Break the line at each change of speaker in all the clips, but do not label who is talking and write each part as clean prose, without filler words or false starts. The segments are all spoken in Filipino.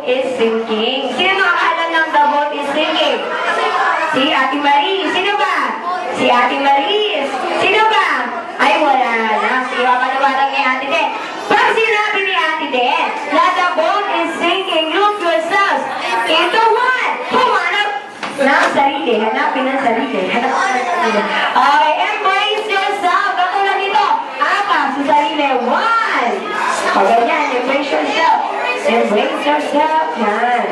is sinking. Sino nakakaalam ng the boat is sinking? Si Ate Marie. Sino ba? Si Ate Marie. Sino ba? Ay, wala na. Si Panawalang ni Ate Den. Pag sinabi ni Ate Den na the boat is sinking, look yourselves into what? Pumanap ng sarili. Hanapin ng sarili. Okay, embrace yourself. Katulad nito. Apa sa sarili. One. O ganyan, embrace yourself. Embrace yourself. Yan.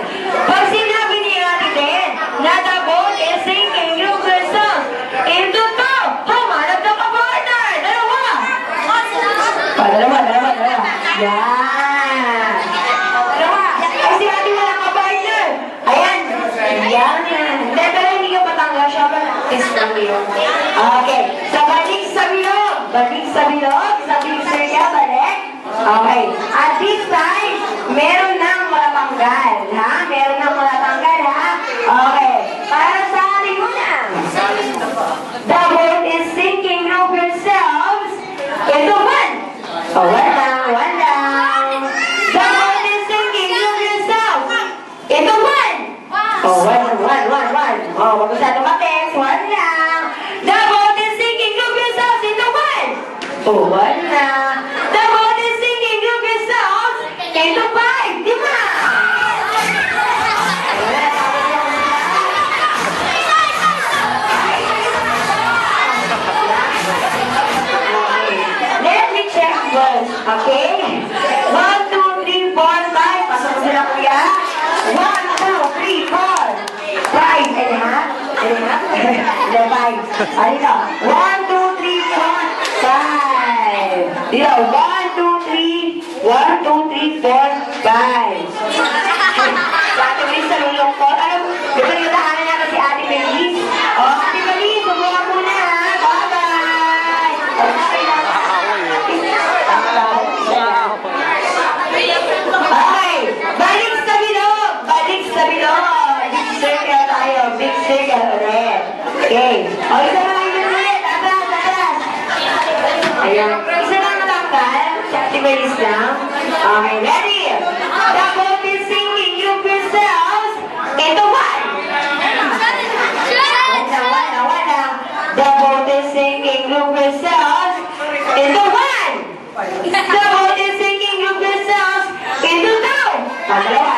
Pag sinabi ni Ate Den na the boat is sinking, look yourself into two. Pumanap ng kapartner. Dalawa. Dalawa. Yan. Dalawa. Kasi Ate walang kapartner. Ayan. Yan. Pero hindi ka patanggal siya ba? Is lang yun. Okay. So, balik sa bilog. Balik sa bilog. Sa big circle, balik. Okay. At this time, meron ng malatanggal. Ha? Meron ng malatanggal, ha? Okay. Para sa ating muna. The boat is sinking. Look yourselves into one. Oh, one down. The boat is sinking. Look yourselves into one. Oh, one. Oh, wag masyado ka-text. One lang. The boat is sinking. Look yourselves into one. Oh, one lang. The boat is sinking. Look yourselves into five. Di ba? Let me check first. Okay? 1, 2, 3, 4, 5. Pasok mo sila, kuya. 1, 2, 3, 4. 5 and a half. The 5. Dito. 1, 2, 3, 4, 5. Dito. 1, 2, 3. 1, 2, 3, 4, 5. Sa Ate Marie, sa lulungkot. Alam, dito yung tahanan natin si Ate Marie. O, Ate Marie, subukan muna ha. Bye-bye. Okay. Balik sa bilog. Big circle tayo. Big circle ulit. Okay. O, isa lang yun ulit. Atras. Ayan. Isa lang matanggal. Si Ate Marie lang. Okay, ready? The boat is sinking. Look yourselves into one. Wala. The boat is sinking. Look yourselves into one. The boat is sinking. Look yourselves into two. Dalawa.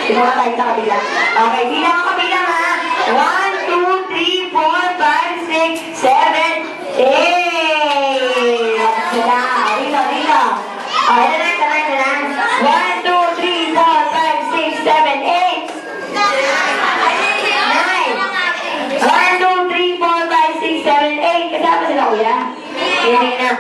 Sinuha tayo sa kabila. Okay, bilang ang kabilang ha. 1, 2, 3, 4, 5, 6, 7, 8. Sila. Dito. Okay, ito na. 1, 2, 3, 4, 5, 6, 7, 8. 9. 1, 2, 3, 4, 5, 6, 7, 8. Kasama sila, kuya? Hindi na.